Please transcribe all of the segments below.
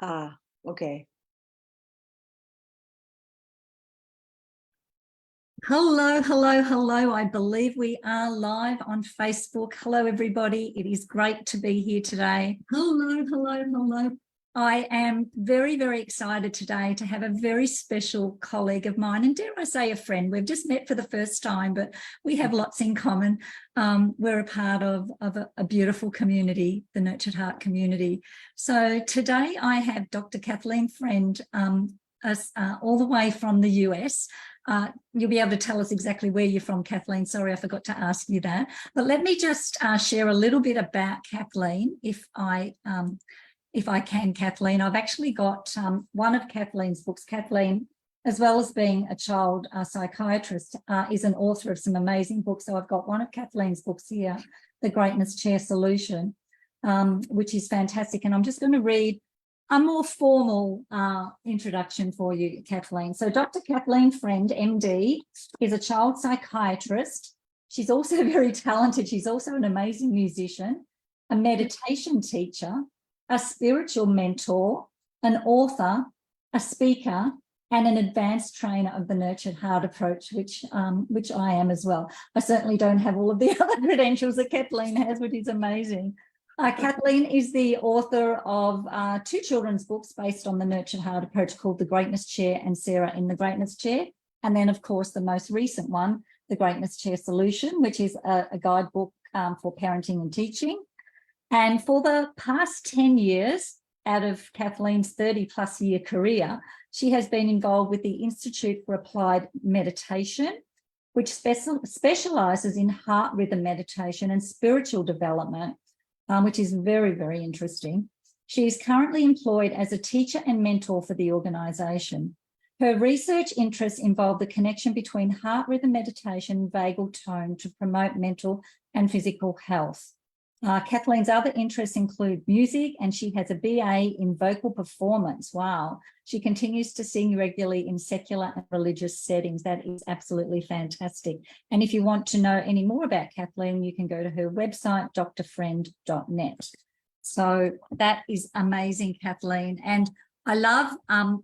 Okay. Hello, hello, hello. I believe we are live on Facebook. Hello, everybody. It is great to be here today. Hello, hello, hello. I am very, very excited today to have a very special colleague of mine, and dare I say a friend. We've just met for the first time, but we have lots in common. We're a part of a beautiful community, the Nurtured Heart community. So today I have Dr. Kathleen Friend, all the way from the US. You'll be able to tell us exactly where you're from, Kathleen. Sorry, I forgot to ask you that. But let me just share a little bit about Kathleen, if I can, Kathleen. I've actually got one of Kathleen's books. Kathleen, as well as being a child psychiatrist, is an author of some amazing books. So I've got one of Kathleen's books here, The Greatness Chair Solution, which is fantastic. And I'm just going to read a more formal introduction for you, Kathleen. So Dr. Kathleen Friend, MD, is a child psychiatrist. She's also very talented. She's also an amazing musician, a meditation teacher, a spiritual mentor, an author, a speaker, and an advanced trainer of the Nurtured Heart approach, which I am as well. I certainly don't have all of the other credentials that Kathleen has, which is amazing. Kathleen is the author of two children's books based on the Nurtured Heart approach called The Greatness Chair and Sarah in the Greatness Chair. And then, of course, the most recent one, The Greatness Chair Solution, which is a guidebook for parenting and teaching. And for the past 10 years, out of Kathleen's 30-plus year career, she has been involved with the Institute for Applied Meditation, which specialises in heart rhythm meditation and spiritual development, which is very, very interesting. She is currently employed as a teacher and mentor for the organisation. Her research interests involve the connection between heart rhythm meditation and vagal tone to promote mental and physical health. Kathleen's other interests include music, and she has a BA in vocal performance. Wow. She continues to sing regularly in secular and religious settings. That is absolutely fantastic. And if you want to know any more about Kathleen, you can go to her website, drfriend.net. So that is amazing, Kathleen. And I love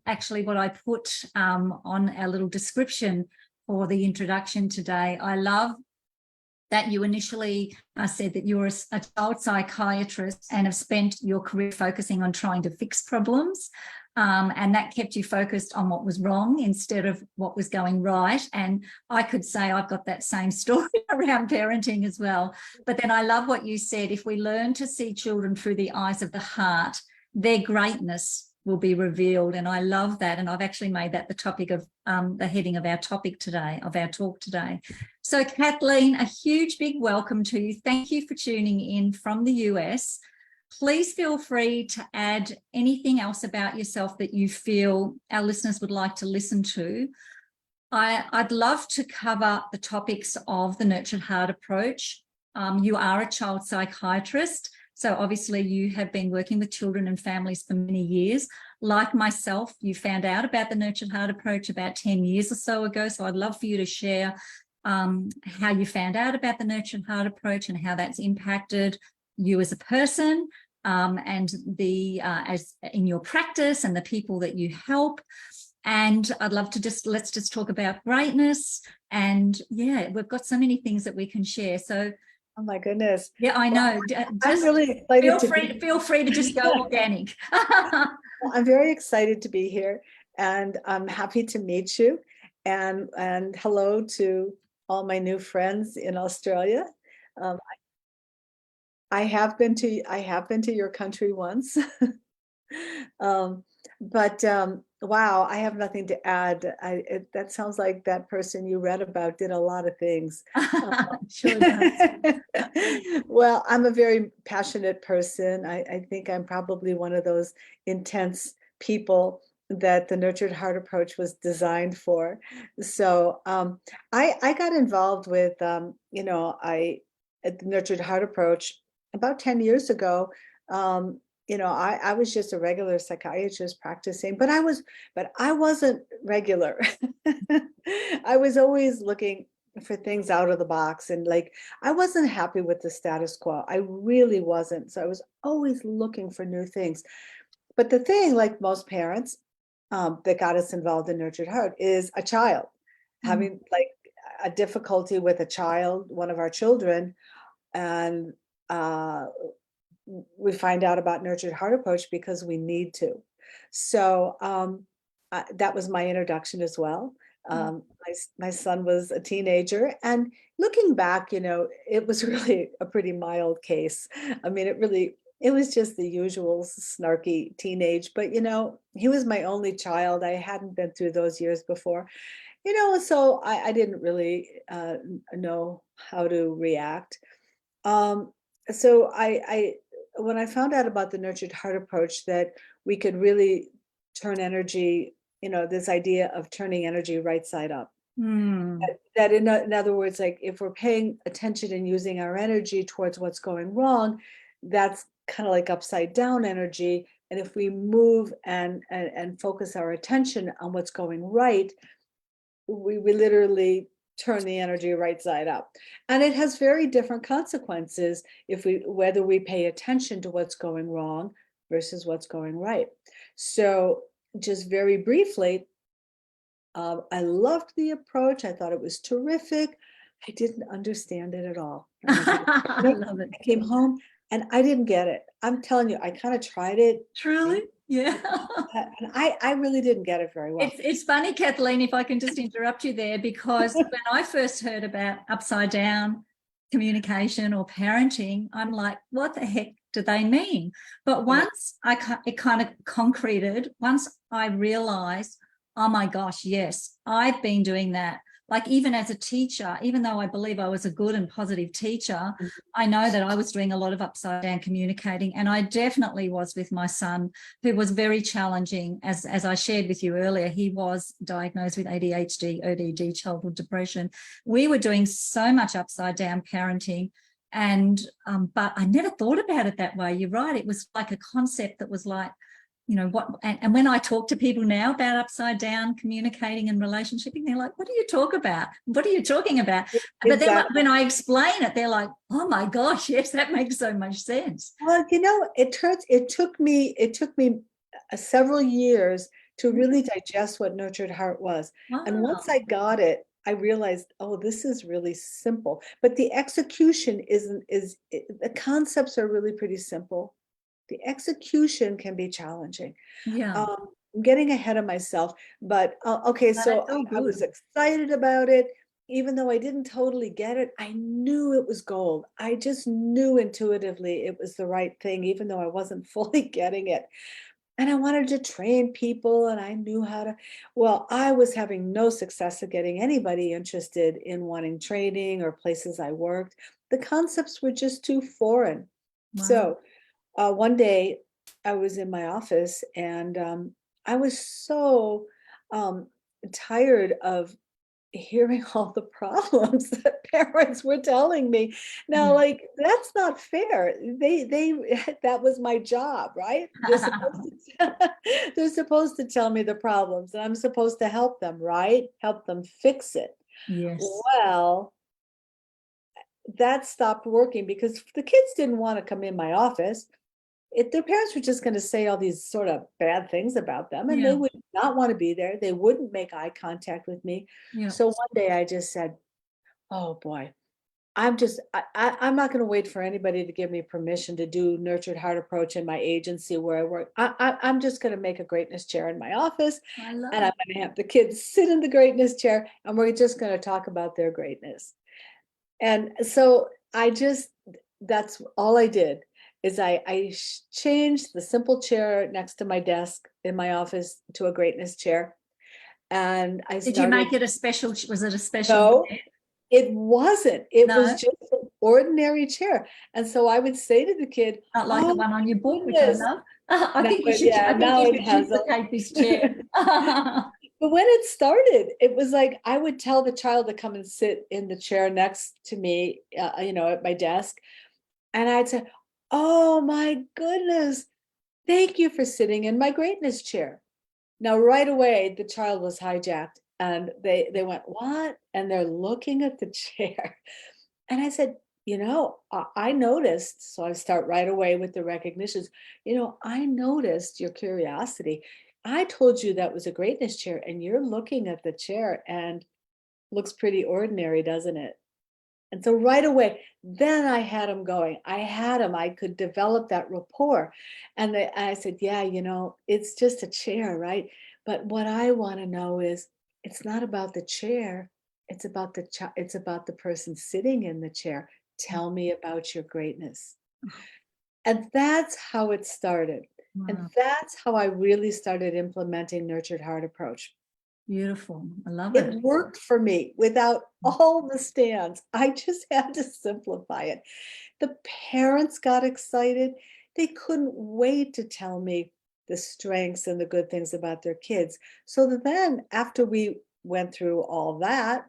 actually what I put on our little description for the introduction today. I love that you initially said that you were a child psychiatrist and have spent your career focusing on trying to fix problems, and that kept you focused on what was wrong instead of what was going right. And I could say I've got that same story around parenting as well. But then I love what you said, if we learn to see children through the eyes of the heart, their greatness will be revealed. And I love that. And I've actually made that the topic of the heading of our topic today, of our talk today. So Kathleen, a huge big welcome to you. Thank you for tuning in from the US. Please feel free to add anything else about yourself that you feel our listeners would like to listen to. I'd love to cover the topics of the Nurtured Heart approach. You are a child psychiatrist. So obviously you have been working with children and families for many years. Like myself, you found out about the Nurtured Heart approach about 10 years or so ago. So I'd love for you to share how you found out about the Nurtured Heart approach and how that's impacted you as a person, and as in your practice and the people that you help. And I'd love to let's just talk about greatness. And yeah, we've got so many things that we can share. So oh my goodness. Yeah, I know. I'm really excited. Feel free to just go organic. I'm very excited to be here, and I'm happy to meet you. And hello to all my new friends in Australia. I have been to your country once. But wow, I have nothing to add. That sounds like that person you read about did a lot of things. Sure does. Well, I'm a very passionate person. I think I'm probably one of those intense people that the Nurtured Heart approach was designed for. So I got involved with, at the Nurtured Heart approach about 10 years ago. I was just a regular psychiatrist practicing, but I wasn't regular. I was always looking for things out of the box, and I wasn't happy with the status quo. I really wasn't. So I was always looking for new things. But the thing, like most parents, that got us involved in Nurtured Heart is a child having like a difficulty with a child, one of our children, and we find out about Nurtured Heart approach because we need to. So that was my introduction as well. My son was a teenager, and looking back, it was really a pretty mild case. I mean, it was just the usual snarky teenage, but he was my only child. I hadn't been through those years before, so I didn't really know how to react. So when I found out about the Nurtured Heart approach, that we could really turn energy, this idea of turning energy right side up. That in other words, like if we're paying attention and using our energy towards what's going wrong, that's kind of like upside down energy. And if we move and focus our attention on what's going right, we literally turn the energy right side up. And it has very different consequences whether we pay attention to what's going wrong versus what's going right. So just very briefly, I loved the approach. I thought it was terrific. I didn't understand it at all. I love it. I came home and I didn't get it. I'm telling you, I kind of tried it. Truly? Yeah. And I really didn't get it very well. It's funny, Kathleen, if I can just interrupt you there, because when I first heard about upside down communication or parenting, I'm like, what the heck do they mean? But once it kind of concreted, once I realized, oh my gosh, yes, I've been doing that. Like even as a teacher, even though I believe I was a good and positive teacher, I know that I was doing a lot of upside down communicating, and I definitely was with my son, who was very challenging. As I shared with you earlier, he was diagnosed with ADHD, ODD, childhood depression. We were doing so much upside down parenting, and but I never thought about it that way. You're right. It was like a concept that was like, and when I talk to people now about upside down communicating and relationshiping, they're like, what do you talk about? What are you talking about? Exactly. But then when I explain it, they're like, oh my gosh, yes, that makes so much sense. Well, it took me several years to really digest what Nurtured Heart was. Wow. And once I got it, I realized, oh, this is really simple. But the execution the concepts are really pretty simple. The execution can be challenging. Yeah. I'm getting ahead of myself, but okay, so I was excited about it. Even though I didn't totally get it, I knew it was gold. I just knew intuitively it was the right thing, even though I wasn't fully getting it. And I wanted to train people, and I knew how to. Well, I was having no success at getting anybody interested in wanting training or places I worked. The concepts were just too foreign. Wow. So one day I was in my office, and I was so tired of hearing all the problems that parents were telling me. Now, like, that's not fair. That was my job, right? They're supposed to tell me the problems, and I'm supposed to help them, right? Help them fix it. Yes. Well, that stopped working because the kids didn't want to come in my office. Their parents were just going to say all these sort of bad things about them, and they would not want to be there. They wouldn't make eye contact with me. So one day I just said, oh boy, I'm not going to wait for anybody to give me permission to do Nurtured Heart approach in my agency where I work. I'm just going to make a greatness chair in my office, and I'm going to have the kids sit in the greatness chair, and we're just going to talk about their greatness. And so that's all I did. Is I changed the simple chair next to my desk in my office to a greatness chair. And Did you make it a special? Was it a special? No, it wasn't. It was just an ordinary chair. And so I would say to the kid, not like the one on your book, which I love. I think you should duplicate this chair. But when it started, it was like I would tell the child to come and sit in the chair next to me, at my desk. And I'd say, oh my goodness, thank you for sitting in my greatness chair. Now, right away, the child was hijacked, and they went, what? And they're looking at the chair. And I said, I noticed, so I start right away with the recognitions. I noticed your curiosity. I told you that was a greatness chair, and you're looking at the chair and looks pretty ordinary, doesn't it? And so right away, then I had him going. I had him. I could develop that rapport. And I said, yeah, it's just a chair, right? But what I want to know is it's not about the chair. It's about the person sitting in the chair. Tell me about your greatness. And that's how it started. And Wow, that's how I really started implementing Nurtured Heart approach. beautiful. I love It it. worked for me without all the stands. I just had to simplify it. The parents got excited. They couldn't wait to tell me the strengths and the good things about their kids. So then, after we went through all that,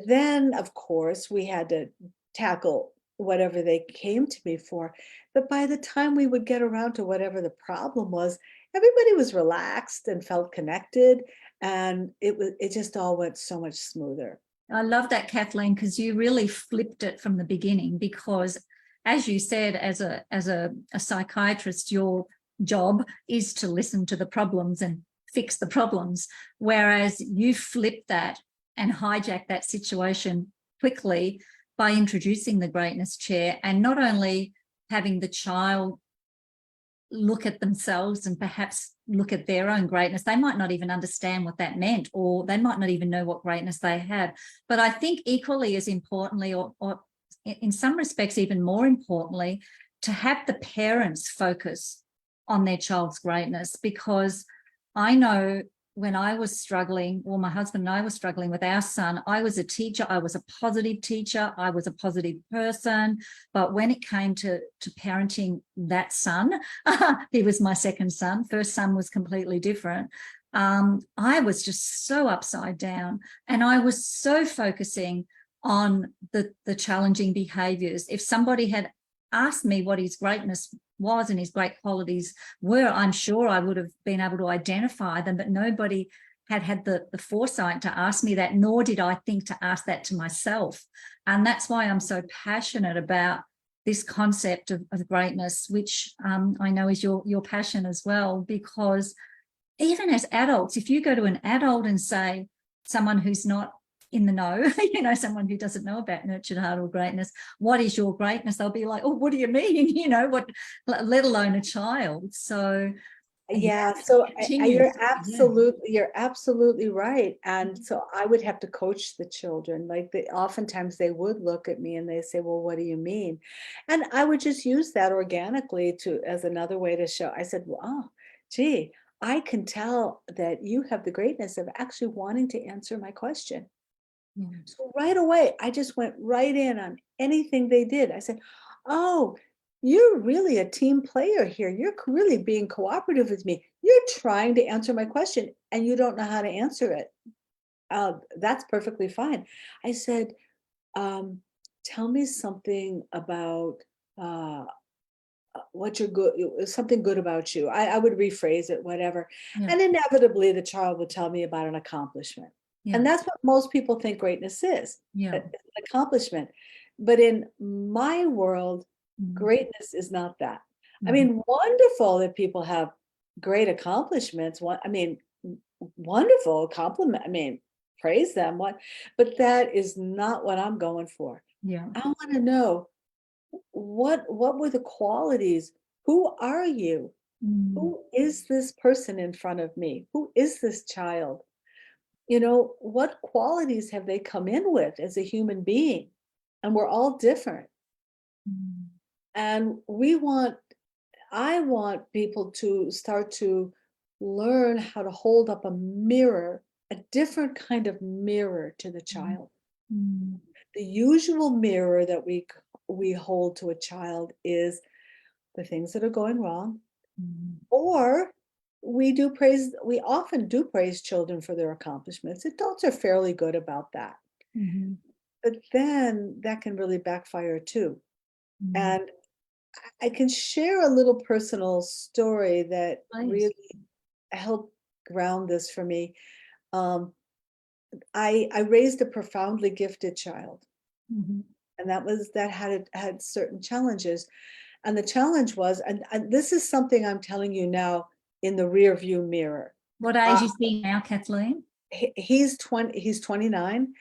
then of course we had to tackle whatever they came to me for. But by the time we would get around to whatever the problem was, everybody was relaxed and felt connected, and it just all went so much smoother. I love that, Kathleen, because you really flipped it from the beginning. Because, as you said, as a psychiatrist, your job is to listen to the problems and fix the problems, whereas you flipped that and hijacked that situation quickly by introducing the greatness chair, and not only having the child look at themselves and perhaps look at their own greatness. They might not even understand what that meant, or they might not even know what greatness they have. But I think equally as importantly, or in some respects even more importantly, to have the parents focus on their child's greatness. Because I know when I was struggling, or my husband and I were struggling with our son, I was a teacher. I was a positive teacher. I was a positive person. But when it came to parenting that son, he was my second son. First son was completely different. I was just so upside down, and I was so focusing on the challenging behaviors. If somebody had asked me what his greatness was and his great qualities were, I'm sure I would have been able to identify them, but nobody had the foresight to ask me that, nor did I think to ask that to myself. And that's why I'm so passionate about this concept of greatness, which I know is your passion as well. Because even as adults, if you go to an adult and say, someone who's not in the know, someone who doesn't know about nurtured heart or greatness, what is your greatness? They'll be like, oh, what do you mean? What, let alone a child. So Yeah, so continues. Yeah. you're absolutely right. And so I would have to coach the children. Like oftentimes they would look at me and they say, well, what do you mean? And I would just use that organically as another way to show. I said, well, oh, gee, I can tell that you have the greatness of actually wanting to answer my question. Yeah. So right away, I just went right in on anything they did. I said, oh, you're really a team player here. You're really being cooperative with me. You're trying to answer my question and you don't know how to answer it. That's perfectly fine. I said, tell me something about uh, what you're good, something good about you. I would rephrase it, whatever. Yeah. And inevitably, the child would tell me about an accomplishment. Yeah. And that's what most people think greatness is, Yeah. an accomplishment. But in my world, Mm-hmm. greatness is not that. I Mm-hmm. mean, wonderful that people have great accomplishments. I mean, wonderful compliment. I mean, praise them. But that is not what I'm going for. Yeah. I want to know what were the qualities? Who are you? Mm-hmm. Who is this person in front of me? Who is this child? What qualities have they come in with as a human being? And we're all different. And I want people to start to learn how to hold up a mirror, a different kind of mirror to the child. Mm-hmm. The usual mirror that we hold to a child is the things that are going wrong, Mm-hmm. or we often do praise children for their accomplishments. Adults are fairly good about that. Mm-hmm. But then that can really backfire too. Mm-hmm. And I can share a little personal story that Please. really helped ground this for me. I raised a profoundly gifted child. Mm-hmm. And that had certain challenges. And the challenge was, and this is something I'm telling you now in the rear view mirror. What age is he now, Kathleen? He's 29.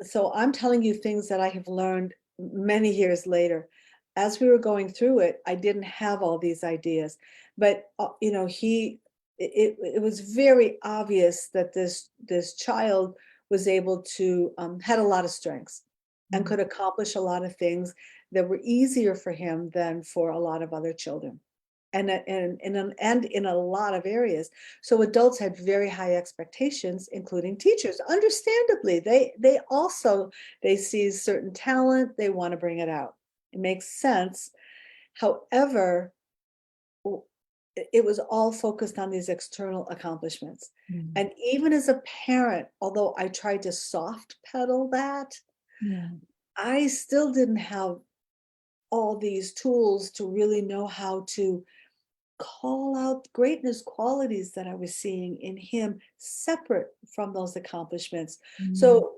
So I'm telling you things that I have learned many years later. As we were going through it, I didn't have all these ideas, but you know, it was very obvious that this child was able to had a lot of strengths and could accomplish a lot of things that were easier for him than for a lot of other children, and in a lot of areas. So adults had very high expectations, including teachers. Understandably, they see certain talent, they want to bring it out. It makes sense. However, it was all focused on these external accomplishments. And even as a parent, although I tried to soft pedal that, I still didn't have all these tools to really know how to call out greatness qualities that I was seeing in him separate from those accomplishments. So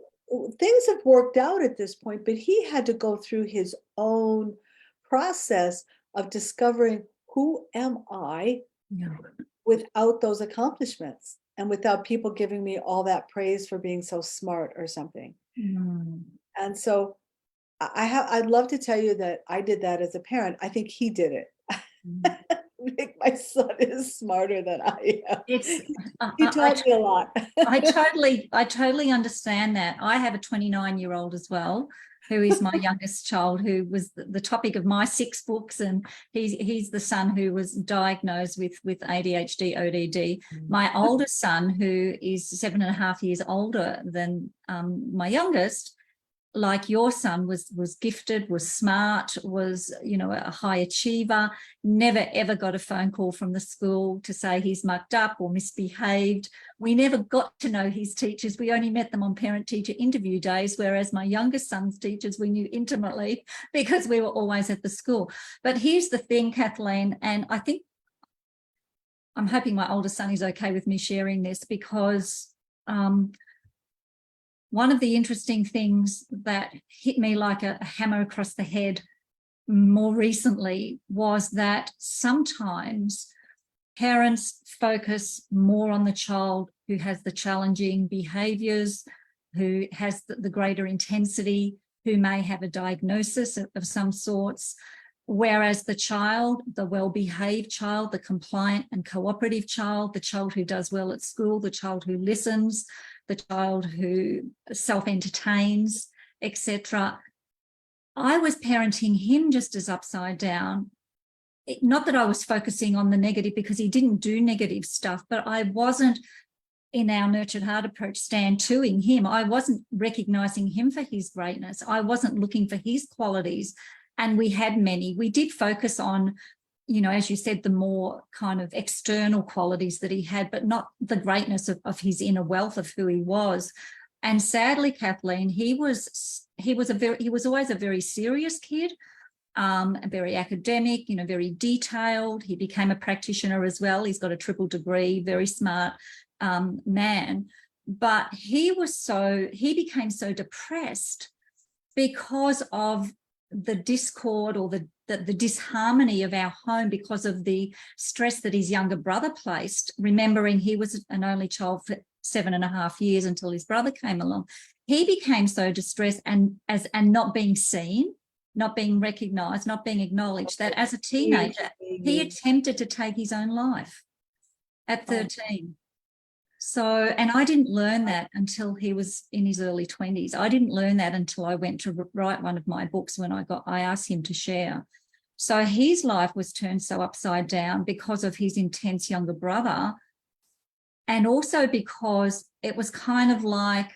things have worked out at this point, but he had to go through his own process of discovering, who am I without those accomplishments and without people giving me all that praise for being so smart or something. And so I'd love to tell you that I did that as a parent. I think he did it. I think my son is smarter than I am. He taught me a lot. I totally understand that. I have a 29-year-old as well, who is my youngest child, who was the topic of my 6 books, and he's the son who was diagnosed with ADHD, ODD. My oldest son, who is 7.5 years older than my youngest, like your son, was gifted, was smart, was, you know, a high achiever, never ever got a phone call from the school to say he's mucked up or misbehaved. We never got to know his teachers. We only met them on parent-teacher interview days, whereas my youngest son's teachers we knew intimately because we were always at the school. But here's the thing, Kathleen, and I think I'm hoping my oldest son is okay with me sharing this, because one of the interesting things that hit me like a hammer across the head more recently was that sometimes parents focus more on the child who has the challenging behaviours, who has the greater intensity, who may have a diagnosis of some sorts, whereas the child, the well-behaved child, the compliant and cooperative child, the child who does well at school, the child who listens, the child who self-entertains, etc. I was parenting him just as upside down. Not that I was focusing on the negative, because he didn't do negative stuff, but I wasn't, in our nurtured heart approach, stand toing him. I wasn't recognizing him for his greatness. I wasn't looking for his qualities. And we had many. We did focus on, you know, as you said, the more kind of external qualities that he had, but not the greatness of his inner wealth of who he was. And sadly, Kathleen, he was always a very serious kid, very academic, you know, very detailed. He became a practitioner as well. He's got a triple degree, very smart man. But he became so depressed because of the discord or the disharmony of our home, because of the stress that his younger brother placed, remembering he was an only child for 7.5 years until his brother came along. He became so distressed and not being seen, not being recognized, not being acknowledged, that as a teenager, he attempted to take his own life at 13. So, and I didn't learn that until he was in his early 20s. I didn't learn that until I went to write one of my books, when I asked him to share. So his life was turned so upside down because of his intense younger brother, and also because it was kind of like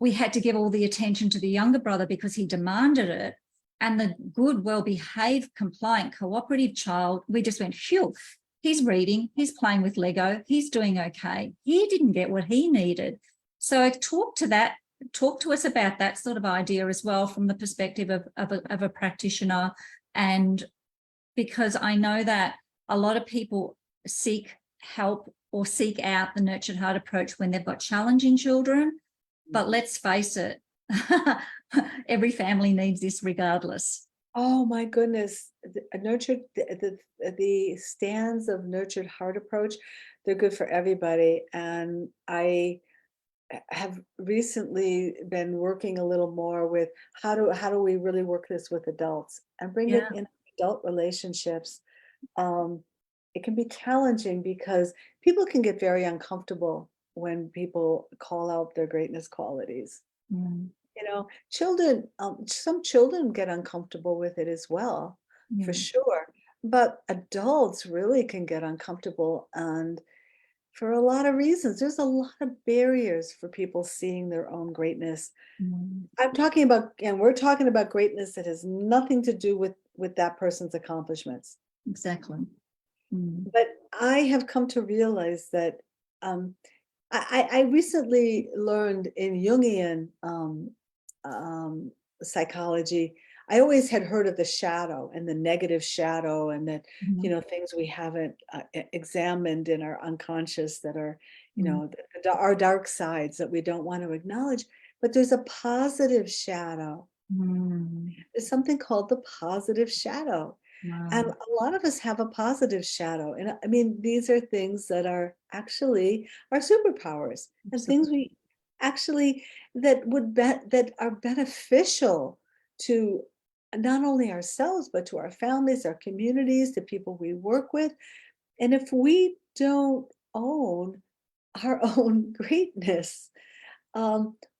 we had to give all the attention to the younger brother because he demanded it, and the good, well-behaved, compliant, cooperative child, we just went, phew. He's reading, he's playing with Lego, he's doing okay. He didn't get what he needed. So talk to us about that sort of idea as well, from the perspective of a practitioner. And because I know that a lot of people seek help or seek out the nurtured heart approach when they've got challenging children. But let's face it, every family needs this regardless. Oh my goodness. The stands of nurtured heart approach, they're good for everybody. And I have recently been working a little more with how do we really work this with adults and bring it Yeah. in adult relationships. Um, it can be challenging because people can get very uncomfortable when people call out their greatness qualities. Mm, Children, some children get uncomfortable with it as well, for yeah. sure. But adults really can get uncomfortable, and for a lot of reasons. There's a lot of barriers for people seeing their own greatness. Mm, I'm talking about, and we're talking about greatness that has nothing to do with that person's accomplishments. exactly. Mm, But I have come to realize that um, I recently learned in Jungian um, psychology. I always had heard of the shadow and the negative shadow, and that mm, things we haven't examined in our unconscious that are mm, our dark sides that we don't want to acknowledge. But there's a positive shadow. mm. There's something called the positive shadow. And Wow. a lot of us have a positive shadow. And I mean, these are things that are actually our superpowers and things Absolutely. we actually that are beneficial to not only ourselves, but to our families, our communities, the people we work with. And if we don't own our own greatness,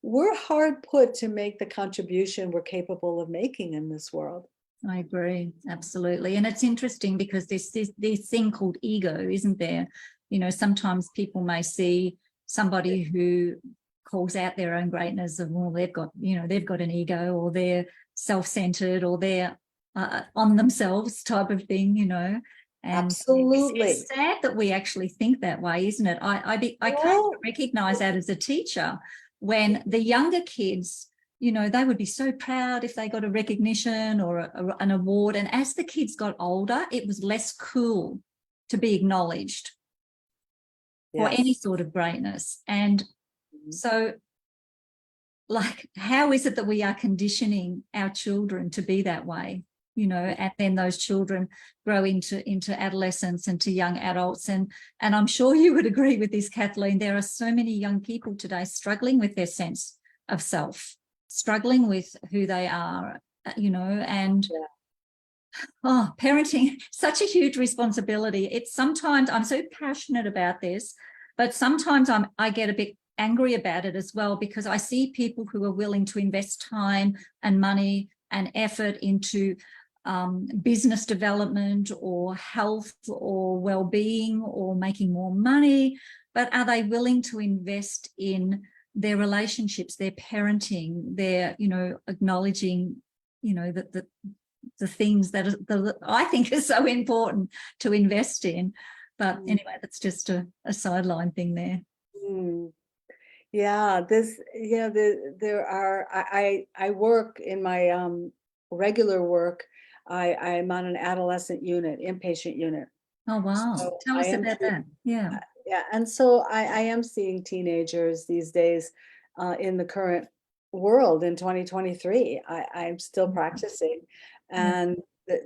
we're hard put to make the contribution we're capable of making in this world. I agree, absolutely. And it's interesting because there's this thing called ego, isn't there? Sometimes people may see somebody who calls out their own greatness of, well, they've got an ego, or they're self-centered, or they're on themselves type of thing. And it's Absolutely. sad that we actually think that way, isn't it? I came to Well, recognize that as a teacher when the younger kids, they would be so proud if they got a recognition or an award. And as the kids got older, it was less cool to be acknowledged for any yes. sort of greatness. And Mhm. so, like, how is it that we are conditioning our children to be that way? And then those children grow into adolescence and to young adults. And I'm sure you would agree with this, Kathleen. There are so many young people today struggling with their sense of self, struggling with who they are, and Yeah. parenting, such a huge responsibility. It's sometimes, I'm so passionate about this, but sometimes I get a bit angry about it as well, because I see people who are willing to invest time and money and effort into business development or health or well-being or making more money, but are they willing to invest in their relationships, their parenting, their acknowledging that the things that I think are so important to invest in. But anyway, that's just a sideline thing there. Mm. Yeah, there are, I work in my regular work. I'm on an adolescent unit, inpatient unit. Oh, wow. So Tell I us am, about that. Yeah. yeah, and so I am seeing teenagers these days in the current world in 2023. I'm still practicing, Yeah. and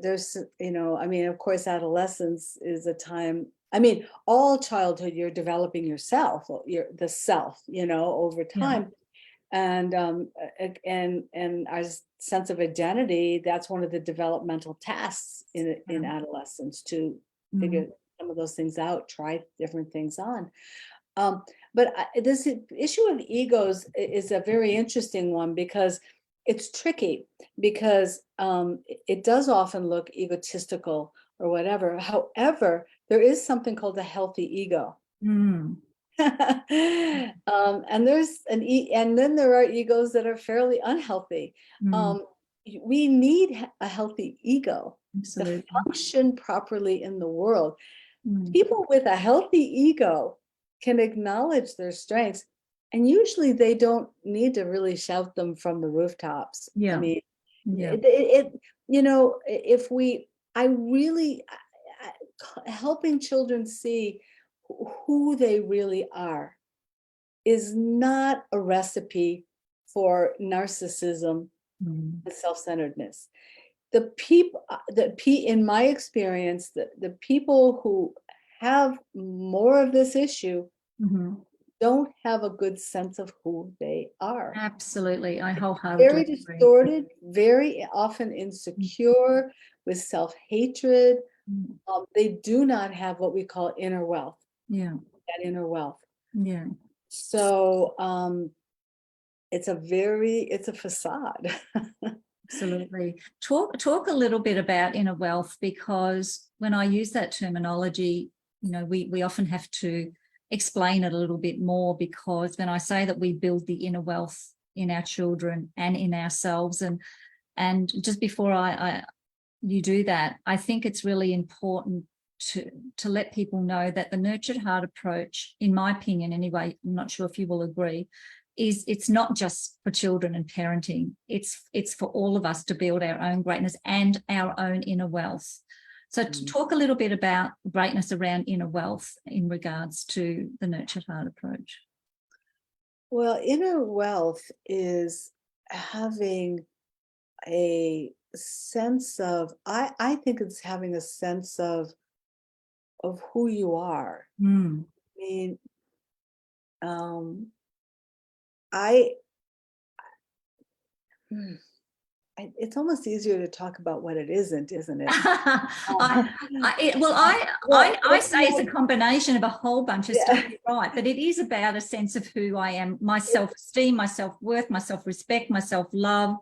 there's, I mean, of course, adolescence is a time. I mean, all childhood, you're developing yourself, the self, over Yeah. time, and and our sense of identity. That's one of the developmental tasks in Yeah. adolescence, to figure Mm, some of those things out, try different things on. Um, but this issue of egos is a very interesting one, because it's tricky, because it does often look egotistical or whatever. However, there is something called a healthy ego. mm, And there's and then there are egos that are fairly unhealthy. mm, We need a healthy ego to absolutely. function properly in the world. Mm, People with a healthy ego can acknowledge their strengths, and usually they don't need to really shout them from the rooftops. I yeah. mean, Yeah. if we, I really, helping children see who they really are is not a recipe for narcissism Mm. and self-centeredness. The people, in my experience, the people who have more of this issue Mhm. don't have a good sense of who they are. Absolutely. I Very wholeheartedly agree. distorted, very often insecure, with self-hatred. Mm. They do not have what we call inner wealth, Yeah. that inner wealth. Yeah. So it's a facade. Absolutely. Talk a little bit about inner wealth, because when I use that terminology, we often have to explain it a little bit more, because when I say that we build the inner wealth in our children and in ourselves, and just before you do that, I think it's really important to let people know that the nurtured heart approach, in my opinion anyway, I'm not sure if you will agree, is it's not just for children and parenting. It's for all of us to build our own greatness and our own inner wealth. So to talk a little bit about greatness around inner wealth in regards to the nurtured heart approach. Well, inner wealth is having a sense of, I think it's having a sense of who you are. Mm. I mean, I, hmm, it's almost easier to talk about what it isn't it? I, Um, well, well, I say it's a combination of a whole bunch of stuff, yeah, you're right, but it is about a sense of who I am, my self-esteem, my self-worth, my self-respect, my self-love,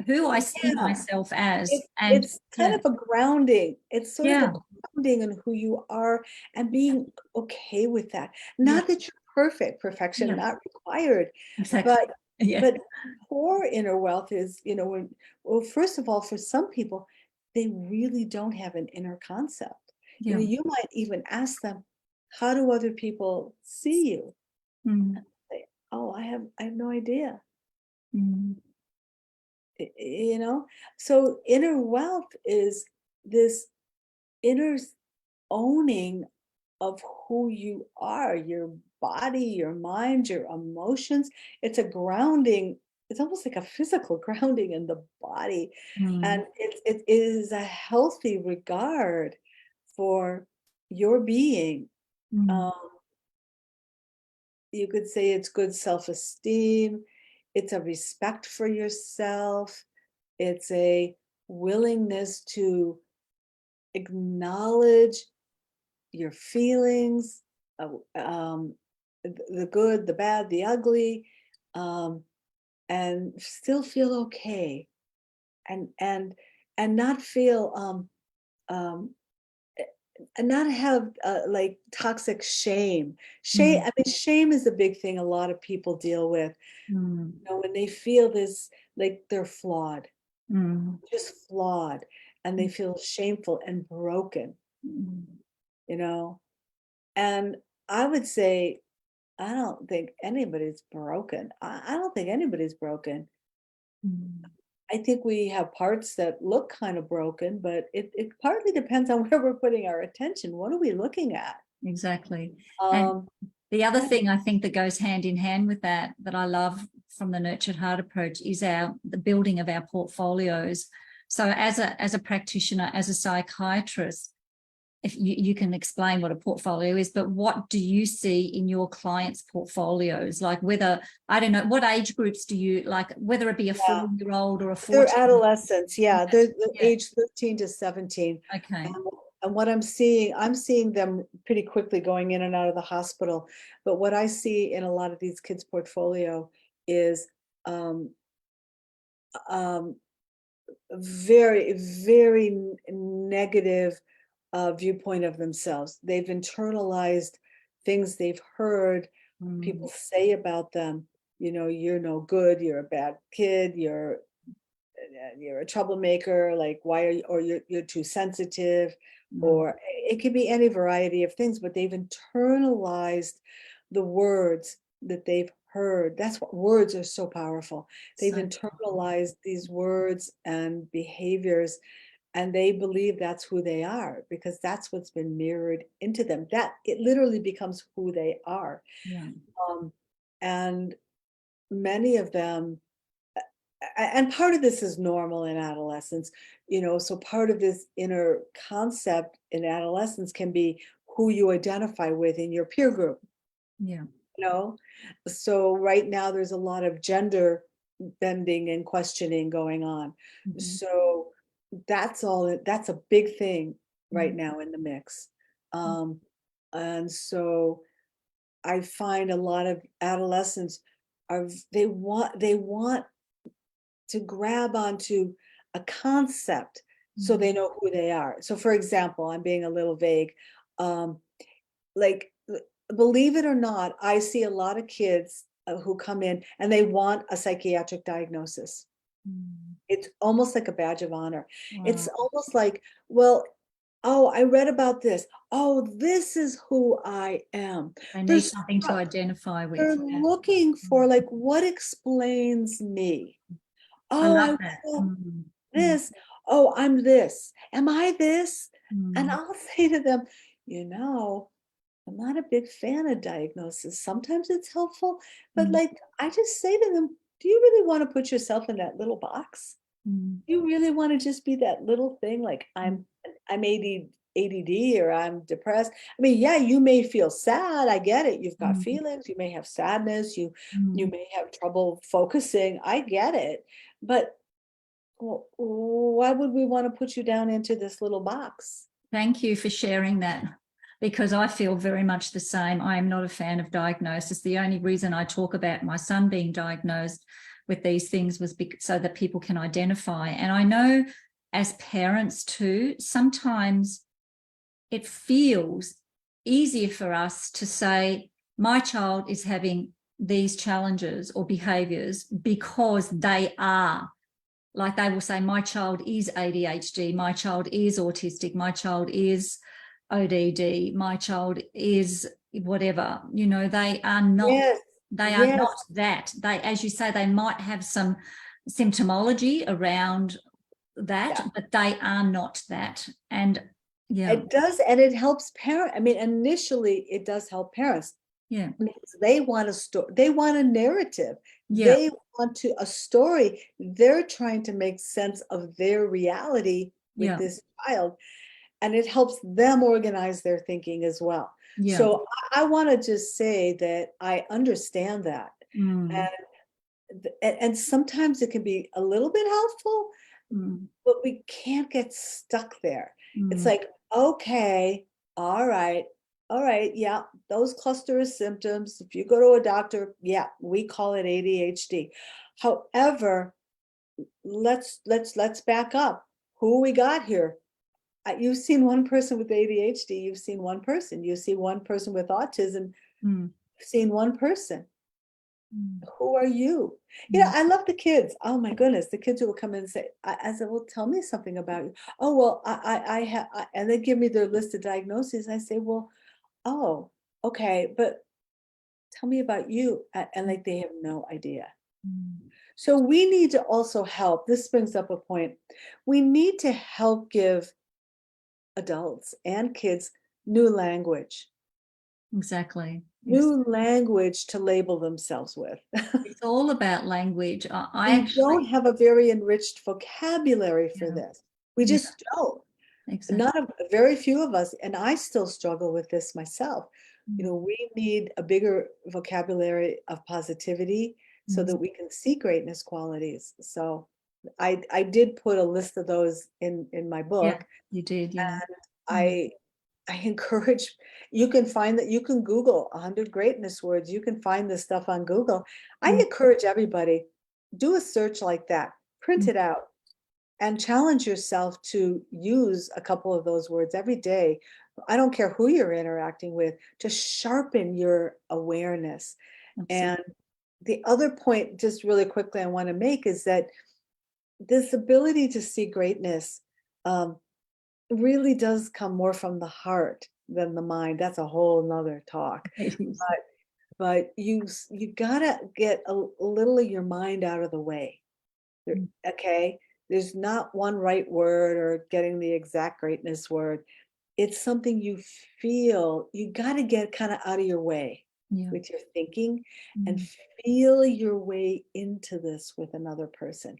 who I see yeah. myself as. It's And it's kind yeah, of a grounding. It's sort of a yeah, grounding in who you are and being okay with that. yeah, Not that you're perfect, perfection yeah, not required, exactly. but Yeah, but core inner wealth is, well, first of all, for some people, they really don't have an inner concept. yeah. You might even ask them, how do other people see you? Mm, Say, oh, I have no idea. mm, You know? So inner wealth is this inner owning of who you are, your body, your mind, your emotions. It's a grounding, it's almost like a physical grounding in the body. mm, And it is a healthy regard for your being. mm, Um, you could say it's good self-esteem, it's a respect for yourself, it's a willingness to acknowledge your feelings, the good, the bad, the ugly, um, and still feel okay, and and and not feel um, and not have like toxic shame. Shame. mm, I mean, shame is a big thing a lot of people deal with. mm, When they feel this, like they're flawed, mm, just flawed, and they feel shameful and broken. mm, You know, and I would say I don't think anybody's broken. I don't think anybody's broken. mm. I think we have parts that look kind of broken, but it partly depends on where we're putting our attention. What are we looking at? Exactly. And Um, the other yeah, thing I think that goes hand in hand with that I love from the nurtured heart approach is the building of our portfolios. So as a practitioner, as a psychiatrist, if you can explain what a portfolio is, but what do you see in your clients' portfolios? Like whether, I don't know, what age groups do you like, whether it be a yeah. 4-year-old or a They're 14? adolescents. Yeah, they're the Yeah. age 13 to 17. Okay. Um, and what I'm seeing them pretty quickly going in and out of the hospital. But what I see in a lot of these kids' portfolio is um, um, very, very negative viewpoint of themselves. They've internalized things they've heard Mm, people say about them. You're no good. You're a bad kid. You're a troublemaker. Like, why are you? Or you're too sensitive. mm, Or it could be any variety of things. But they've internalized the words that they've heard. That's what words are so powerful. They've so internalized these words and behaviors, and they believe that's who they are because that's what's been mirrored into them. That it literally becomes who they are. yeah. Um, and many of them, and part of this is normal in adolescence, so part of this inner concept in adolescence can be who you identify with in your peer group, Yeah. you know? So right now there's a lot of gender bending and questioning going on. Mhm. So that's a big thing right Mm. now in the mix. And so I find a lot of adolescents they want to grab onto a concept so Mhm. they know who they are. So for example, I'm being a little vague. Um, like, believe it or not, I see a lot of kids who come in and they want a psychiatric diagnosis. Mm. It's almost like a badge of honor. It's Wow. almost like, well, oh, I read about this. Oh, this is who I am. They They're need something to identify they're with. Yeah. looking for like what explains me. I Oh, love I that. want Mm. Mm. this. Oh, I'm this. Am I this? And Mm. I'll say to them, you know, I'm not a big fan of diagnosis. Sometimes it's helpful, but Mm. like I just say to them, do you really want to put yourself in that little box? Mm. You really want to just be that little thing like Mm. I'm ADD or I'm depressed. I mean, yeah, you may feel sad. I get it. You've got Mm. feelings. You may have sadness. You Mm. may have trouble focusing. I get it. But why would we want to put you down into this little box? Thank you for sharing that, because I feel very much the same. I am not a fan of diagnosis. The only reason I talk about my son being diagnosed with these things was so that people can identify. And I know as parents too, sometimes it feels easier for us to say, my child is having these challenges or behaviors because they are. Like they will say, my child is ADHD, my child is autistic, my child is ODD, my child is whatever. They are not, Yes, they are yes, not that. They, as you say, they might have some symptomology around that, yeah. but they are not that. And yeah, It does, and it helps parent. I mean, initially, it does help parents yeah, because they want a story, they want a narrative, yeah, they want to a story. They're trying to make sense of their reality with yeah, this child, and it helps them organize their thinking as well. yeah. So I want to just say that I understand that, Mm, and sometimes it can be a little bit helpful, mm, but we can't get stuck there. It's mm, like, okay, all right, all right, yeah, those cluster of symptoms. If you go to a doctor, yeah, we call it ADHD. However, let's back up. Who we got here? You've seen one person with ADHD. You've seen one person. You see one person with autism. mm, You've seen one person. mm, Who are you? mm. I love the kids. Oh my goodness, the kids who will come in and say, I said, well, tell me something about you. Oh, well, I have, and they give me their list of diagnoses. I say, well, oh, okay, but tell me about you. And like they have no idea. Mm. So we need to also help. This brings up a point. We need to help give adults and kids new language, Exactly. new language to label themselves with. It's all about language. I We don't actually, have a very enriched vocabulary for yeah, this. We yeah, just don't. exactly. Not a very few of us, and I still struggle with this myself. Mm, We need a bigger vocabulary of positivity so mm. that we can see greatness qualities. So I did put a list of those in my Yeah, book, you did. Yeah. and Mm, I I encourage you can find that you can Google 100 greatness words. You can find this stuff on Google. I mm, encourage everybody, do a search like that, print mm. it out, and challenge yourself to use a couple of those words every day. I don't care who you're interacting with, to sharpen your awareness. Absolutely. And the other point, just really quickly, I want to make is that this ability to see greatness um, really does come more from the heart than the mind. That's a whole nother talk. It is. But you gotta get a little of your mind out of the way. Mm, Okay, there's not one right word or getting the exact greatness word. It's something you feel. You got to get kind of out of your way. with your thinking, and Mm. feel your way into this with another person.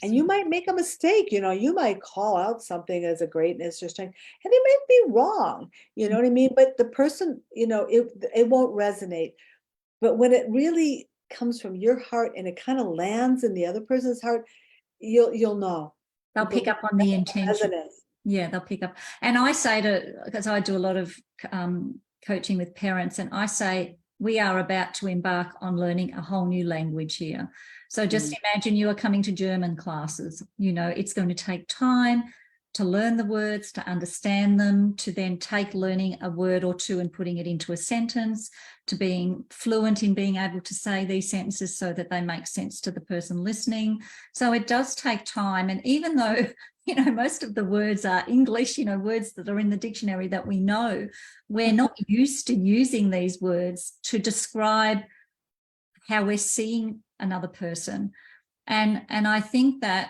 And you Absolutely. might make a mistake, you might call out something as a greatness or strength, and it might be wrong, you know what I mean? But the person, it won't resonate. But when it really comes from your heart and it kind of lands in the other person's heart, you'll know. They'll There'll pick be up on the intention. resonance. Yeah, they'll pick up. And I say because I do a lot of coaching with parents, and I say, we are about to embark on learning a whole new language here. So just imagine you are coming to German classes. It's going to take time to learn the words, to understand them, to then take learning a word or two and putting it into a sentence, to being fluent in being able to say these sentences so that they make sense to the person listening. So it does take time. And even though most of the words are English, words that are in the dictionary that we know, we're not used to using these words to describe how we're seeing another person. And I think that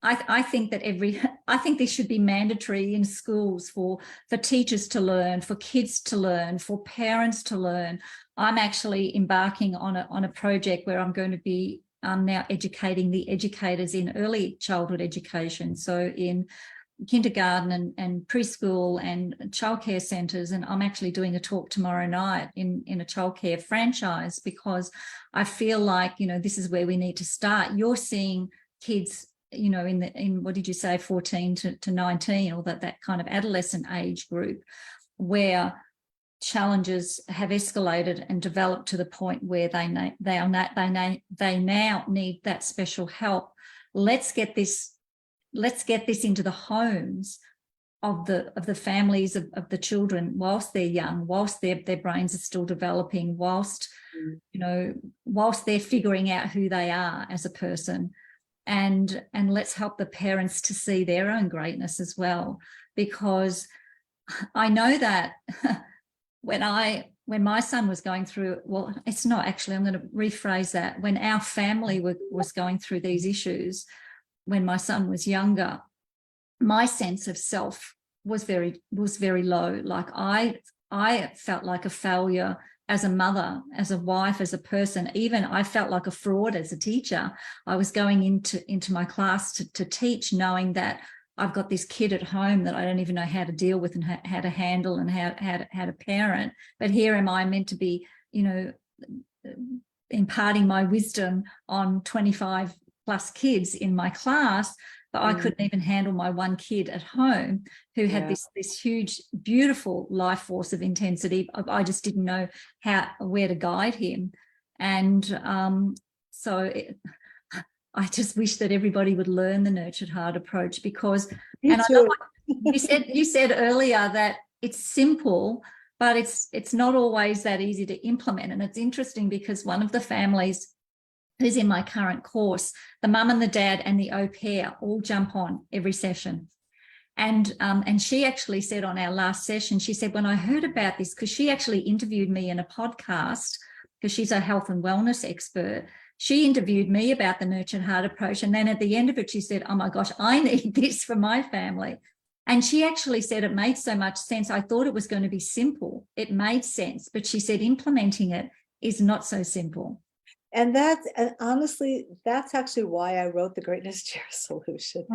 I think this should be mandatory in schools for teachers to learn, for kids to learn, for parents to learn. I'm actually embarking on a project where I'm going to be now educating the educators in early childhood education, so in kindergarten and preschool and childcare centres. And I'm actually doing a talk tomorrow night in a childcare franchise, because I feel like, this is where we need to start. You're seeing kids, in what did you say, 14 to 19, or that kind of adolescent age group, where challenges have escalated and developed to the point where they now need that special help. Let's get this into the homes of the families of the children whilst they're young, whilst their brains are still developing, whilst they're figuring out who they are as a person. And let's help the parents to see their own greatness as well, because I know that when my son was going through, well, it's not actually, I'm going to rephrase that. When our family was going through these issues, when my son was younger, my sense of self was very low. Like I felt like a failure as a mother, as a wife, as a person. Even I felt like a fraud as a teacher. I was going into my class to teach, knowing that I've got this kid at home that I don't even know how to deal with and how to handle and how to parent. But here am I, meant to be, imparting my wisdom on 25 plus kids in my class, but I couldn't even handle my one kid at home who had this huge, beautiful life force of intensity. I just didn't know where to guide him. And I just wish that everybody would learn the Nurtured Heart approach, because, Me and too. I know you said earlier that it's simple, but it's not always that easy to implement. And it's interesting because one of the families who's in my current course, the mum and the dad and the au pair all jump on every session. And she actually said on our last session, she said, when I heard about this, because she actually interviewed me in a podcast, because she's a health and wellness expert, she interviewed me about the Nurtured Heart approach. And then at the end of it, she said, oh my gosh, I need this for my family. And she actually said it made so much sense. I thought it was going to be simple. It made sense. But she said implementing it is not so simple. And honestly, that's actually why I wrote the Greatness Chair Solution,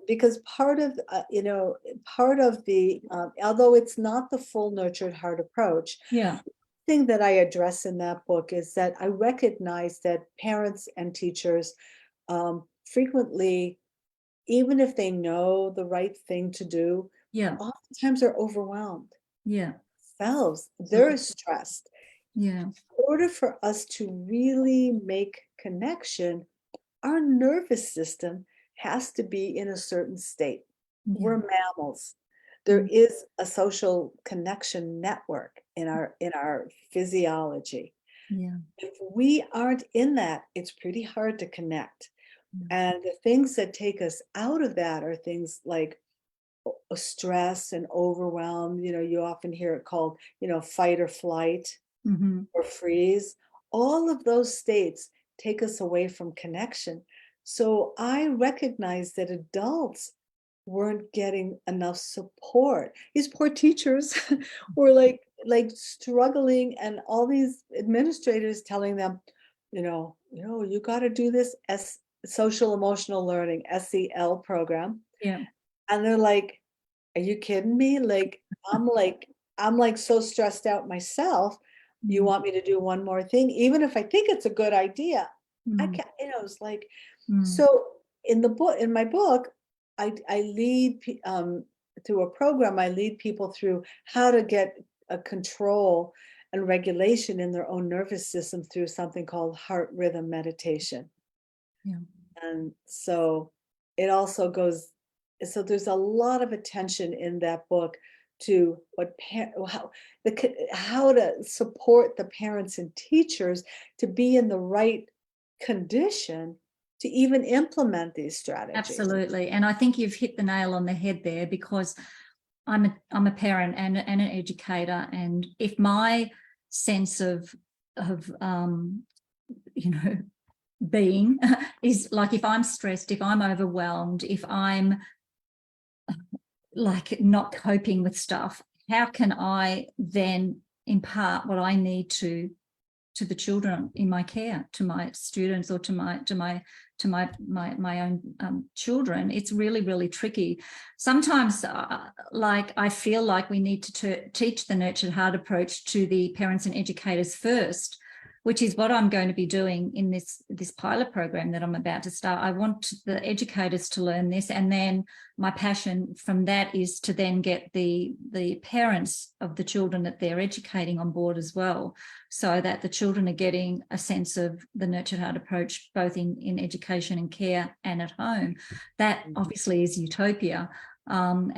because part of the, although it's not the full Nurtured Heart approach, yeah, the thing that I address in that book is that I recognize that parents and teachers frequently, even if they know the right thing to do, oftentimes are overwhelmed. Themselves, they're stressed. In order for us to really make connection, our nervous system has to be in a certain state. We're mammals. There is a social connection network in our physiology. If we aren't in that, it's pretty hard to connect. And the things that take us out of that are things like stress and overwhelm. You often hear it called, fight or flight. Or freeze. All of those states take us away from connection. So I recognize that adults weren't getting enough support. These poor teachers were like like struggling, and all these administrators telling them, you got to do this social emotional learning, SEL program. Yeah. And they're like, are you kidding me? I'm like so stressed out myself. You want me to do one more thing, even if I think it's a good idea? I Mm. can't, it's like, Mm. so in my book, I lead through a program. I lead people through how to get a control and regulation in their own nervous system through something called heart rhythm meditation. Yeah. And so it also goes, so there's a lot of attention in that book to how to support the parents and teachers to be in the right condition to even implement these strategies. Absolutely. And I think you've hit the nail on the head there, because I'm a parent and an educator. And if my sense of being is like, if I'm stressed, if I'm overwhelmed, if I'm like not coping with stuff, how can I then impart what I need to the children in my care, to my students, or to my own children? It's really, really tricky. Sometimes, like, I feel like we need to teach the nurtured heart approach to the parents and educators first, which is what I'm going to be doing in this pilot program that I'm about to start. I want the educators to learn this, and then my passion from that is to then get the parents of the children that they're educating on board as well, so that the children are getting a sense of the nurtured heart approach, both in education and care and at home. That obviously is utopia. I'm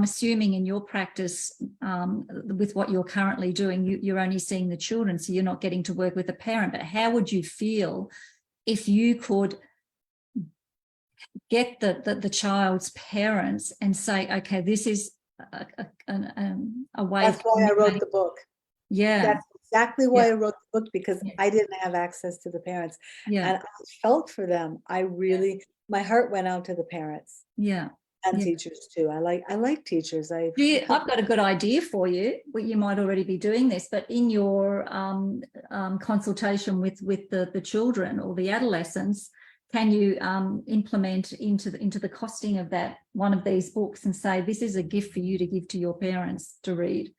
assuming in your practice, with what you're currently doing, you're only seeing the children, so you're not getting to work with a parent. But how would you feel if you could get the child's parents and say, okay, this is a way. That's why I wrote the book. Yeah. That's exactly why Yeah. I wrote the book, because Yeah. I didn't have access to the parents. Yeah. And I felt for them. My heart went out to the parents. Yeah. And Yeah. teachers too. I like teachers. I've got a good idea for you. Well, you might already be doing this, but in your consultation with the children or the adolescents, can you implement into the costing of that one of these books and say, this is a gift for you to give to your parents to read?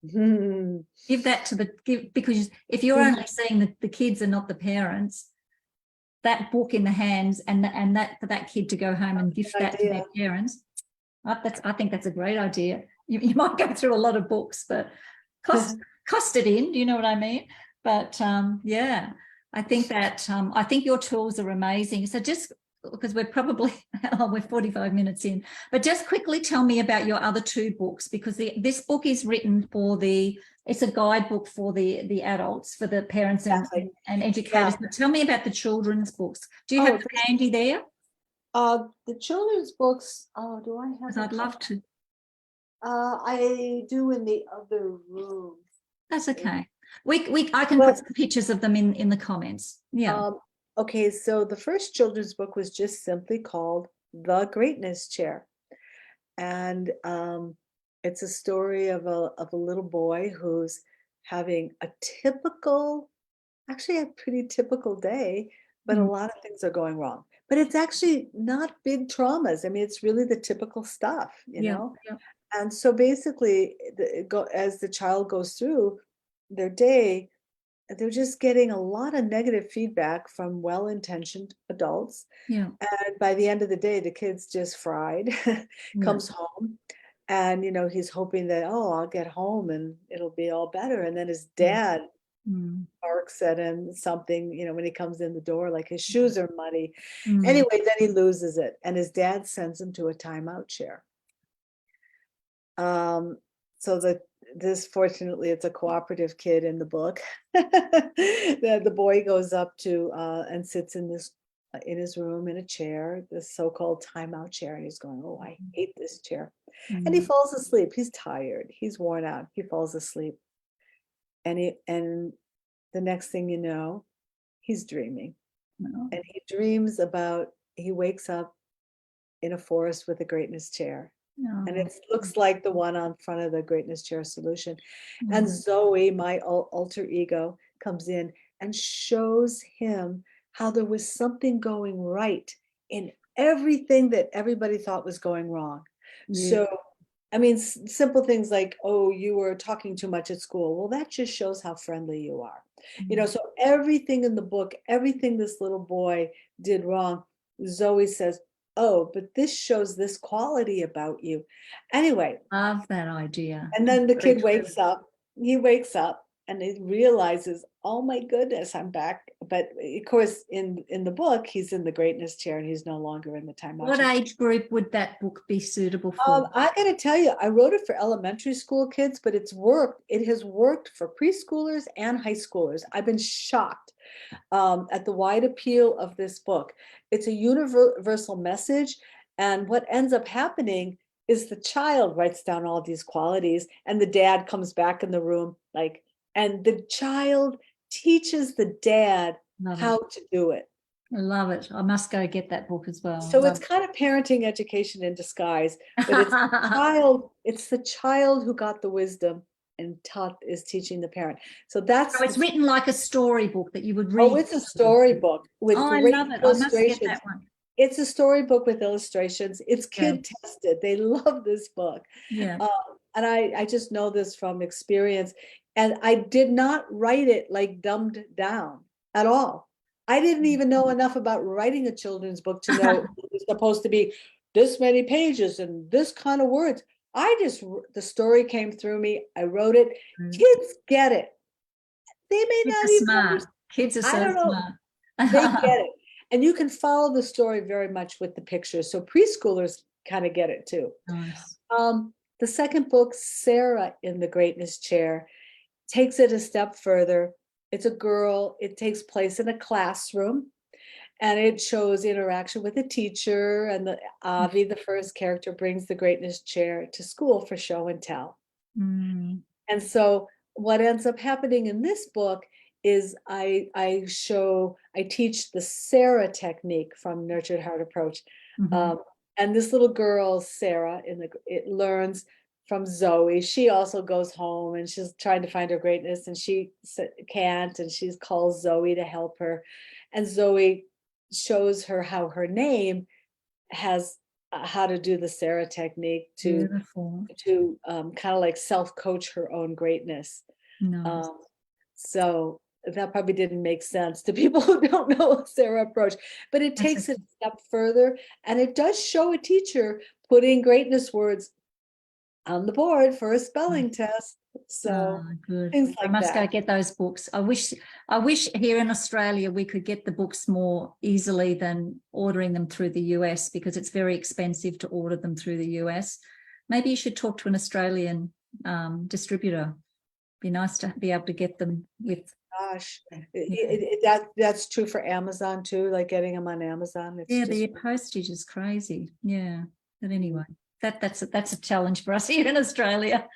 Give that to because if you're only seeing the kids and not the parents, that book in the hands and that for that kid to go home and gift that to their parents, I think that's a great idea. You might go through a lot of books, but cost it in. Do you know what I mean? But yeah, I think that I think your tools are amazing. So just because we're 45 minutes in, but just quickly tell me about your other two books, because this book is written it's a guidebook for the adults, for the parents and educators. Yeah. But tell me about the children's books. Do you have them handy there? The children's books, do I have? I'd love to. I do in the other room. That's okay. I can put some pictures of them in the comments. Yeah. Okay, so the first children's book was just simply called The Greatness Chair. And it's a story of a little boy who's having actually a pretty typical day, but a lot of things are going wrong. But it's actually not big traumas. I mean, it's really the typical stuff, you know? Yeah. And so basically, as the child goes through their day, they're just getting a lot of negative feedback from well-intentioned adults. Yeah. And by the end of the day, the kid's just fried, comes home, and, he's hoping that, I'll get home and it'll be all better. And then his dad barks at him something, when he comes in the door, like his shoes are muddy. Anyway, then he loses it. And his dad sends him to a timeout chair. So fortunately, it's a cooperative kid in the book. The boy goes up to and sits in his room in a chair, this so-called timeout chair, and he's going, I hate this chair. And he falls asleep. He's tired. He's worn out. He falls asleep. And the next thing you know, he's dreaming. And he dreams about, he wakes up in a forest with a greatness chair. And Oh, it looks like the one on front of the Greatness Chair Solution. And mm. Zoe, my alter ego, comes in and shows him how there was something going right in everything that everybody thought was going wrong. Yeah. So, I mean, simple things like, oh, you were talking too much at school. Well, that just shows how friendly you are. You know, so everything in the book, everything this little boy did wrong, Zoe says, oh, but this shows this quality about you. Anyway, Love that idea. and then the Very kid clever. wakes up, he wakes up and he realizes, oh my goodness, I'm back. But of course, in the book, he's in the greatness chair and he's no longer in the time What chair. age group would that book be suitable for? I got to tell you, I wrote it for elementary school kids, but it's worked. It has worked for preschoolers and high schoolers. I've been shocked at the wide appeal of this book. It's a universal message. And what ends up happening is the child writes down all these qualities and the dad comes back in the room, like, and the child teaches the dad Love how it. to do it. I love it. I must go get that book as well. So it's Love kind of parenting education in disguise, but it. it's the child who got the wisdom and is teaching the parent. So that's, So it's written like a storybook that you would oh, read. it's a storybook with Oh, I great love it. I must get illustrations. that one. It's a storybook with illustrations. It's Yeah. kid tested. They love this book. Yeah. And I just know this from experience. And I did not write it like dumbed down at all. I didn't even know enough about writing a children's book to know it's supposed to be this many pages and this kind of words. The story came through me. I wrote it. Kids get it. They may Kids not are even smart. understand. Kids are I so don't know. smart. They get it. And you can follow the story very much with the pictures. So preschoolers kind of get it too. Nice. The second book, Sarah in the Greatness Chair, takes it a step further. It's a girl. It takes place in a classroom. And it shows interaction with a teacher. And Avi, the first character, brings the Greatness Chair to school for show and tell. Mm. And so what ends up happening in this book is I teach the Sarah technique from Nurtured Heart Approach. Mm-hmm. And this little girl, Sarah, it learns from Zoe. She also goes home and she's trying to find her greatness and she can't, and she calls Zoe to help her. And Zoe shows her how her name has how to do the Sarah technique to kind of like self-coach her own greatness. Nice. So that probably didn't make sense to people who don't know Sarah approach, but it takes it a step further, and it does show a teacher putting greatness words on the board for a spelling test. So good. things like I must that. go get those books. I wish here in Australia we could get the books more easily than ordering them through the US, because it's very expensive to order them through the US. Maybe you should talk to an Australian distributor. Be nice to be able to get them with. Gosh, that's true for Amazon too, like getting them on Amazon. It's just, the postage is crazy. Yeah, but anyway, that's a challenge for us here in Australia.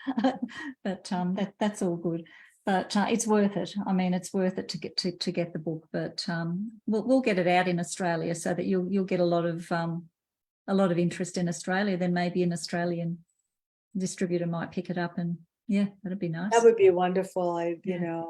But that's all good. But it's worth it. I mean, it's worth it to get the book. But we'll get it out in Australia so that you'll get a lot of interest in Australia. Then maybe an Australian distributor might pick it up, and yeah, that'd be nice. that would be wonderful. Yeah.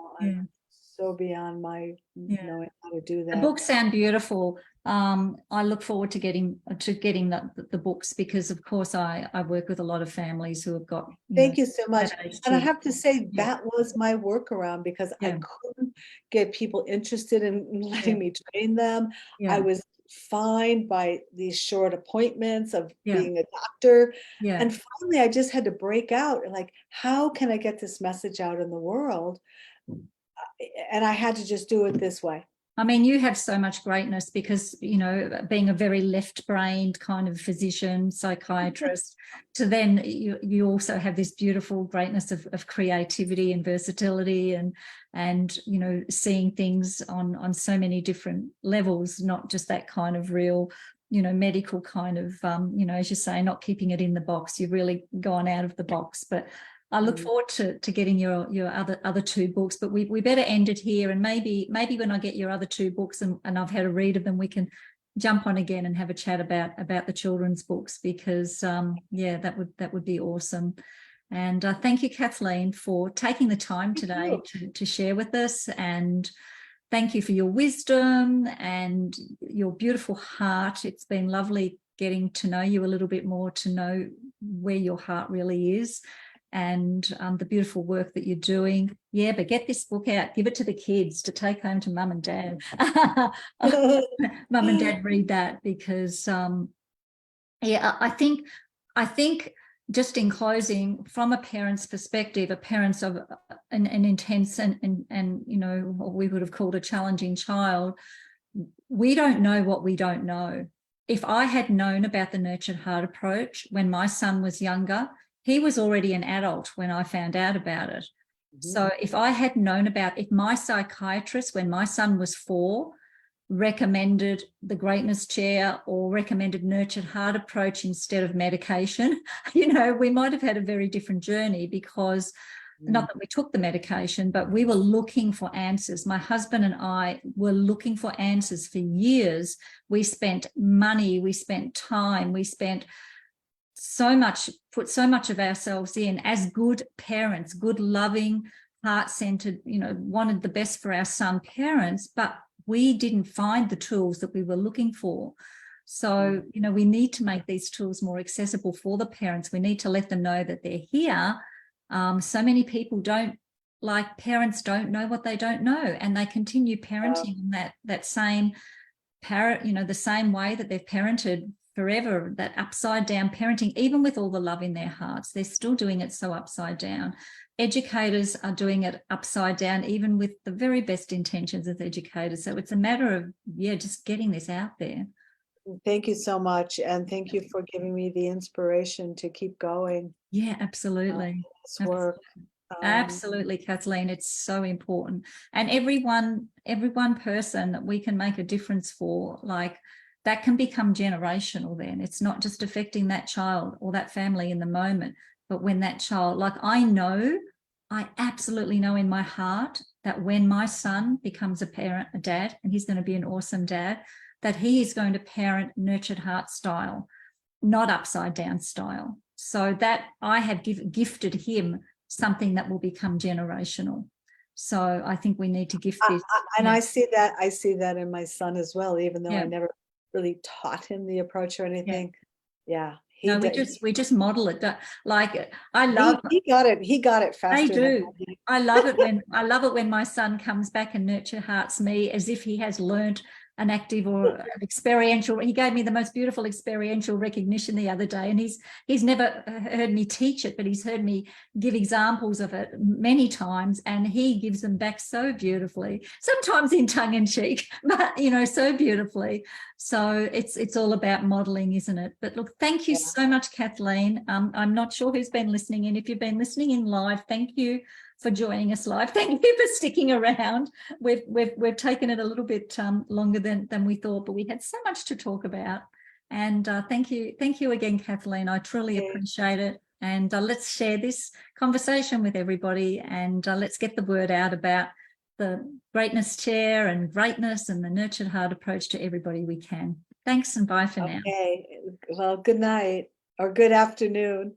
So beyond my knowing how to do that. The books sound beautiful. I look forward to getting the books, because of course I work with a lot of families who have got. Thank you so much. And I have to say that was my workaround, because I couldn't get people interested in letting me train them. I was fined by these short appointments of being a doctor. And finally I just had to break out and like, how can I get this message out in the world? And I had to just do it this way. I mean, you have so much greatness because, being a very left-brained kind of physician, psychiatrist, to then you also have this beautiful greatness of creativity and versatility and seeing things on so many different levels, not just that kind of real, medical kind of, as you say, not keeping it in the box. You've really gone out of the box. But I look forward to getting your other two books, but we better end it here. And maybe when I get your other two books and I've had a read of them, we can jump on again and have a chat about the children's books, because yeah, that would be awesome. And thank you, Kathleen, for taking the time today to share with us. And thank you for your wisdom and your beautiful heart. It's been lovely getting to know you a little bit more, to know where your heart really is, and the beautiful work that you're doing. Yeah, but get this book out, give it to the kids to take home to mum and dad. Mum and dad read that, because yeah, I think just in closing, from a parent's perspective, a parent's of an intense and you know, what we would have called a challenging child, we don't know what we don't know. If I had known about the nurtured heart approach when my son was younger, he was already an adult when I found out about it. So if I had known about, if my psychiatrist, when my son was 4, recommended the greatness chair or recommended nurtured heart approach instead of medication, you know, we might have had a very different journey, because not that we took the medication, but we were looking for answers. My husband and I were looking for answers for years. We spent money, we spent time, we spent put so much of ourselves in as good parents, good, loving, heart-centered, you know, wanted the best for our son parents, but we didn't find the tools that we were looking for. So, you know, we need to make these tools more accessible for the parents. We need to let them know that they're here. So many people parents don't know what they don't know, and they continue parenting in that same you know, the same way that they've parented forever, that upside down parenting. Even with all the love in their hearts, they're still doing it so upside down. Educators are doing it upside down, even with the very best intentions as educators. So it's a matter of, yeah, just getting this out there. Thank you so much. And thank you for giving me the inspiration to keep going. Yeah, absolutely. This work. Absolutely, Kathleen. It's so important. And every one person that we can make a difference for, like, that can become generational then. It's not just affecting that child or that family in the moment, but when that child, like, I absolutely know in my heart that when my son becomes a dad, and he's going to be an awesome dad, that he is going to parent nurtured heart style, not upside down style. So that I have gifted him something that will become generational. So I think we need to gift this. And I see that in my son as well, even though I never really taught him the approach or anything. Yeah. We just model it. Like, I love he got it faster. I do. I love it when my son comes back and nurture hearts me as if he has learned an active or an experiential. He gave me the most beautiful experiential recognition the other day, and he's never heard me teach it, but he's heard me give examples of it many times, and he gives them back so beautifully, sometimes in tongue in cheek, but, you know, so beautifully. So it's all about modeling, isn't it? But look, thank you so much, Kathleen. I'm not sure who's been listening in. If you've been listening in live, thank you for joining us live. Thank you for sticking around. We've taken it a little bit longer than we thought, but we had so much to talk about. And thank you again, Kathleen. I truly appreciate it. And let's share this conversation with everybody, and let's get the word out about the greatness chair and greatness and the nurtured heart approach to everybody we can. Thanks, and bye for now. Okay. Well, good night or good afternoon.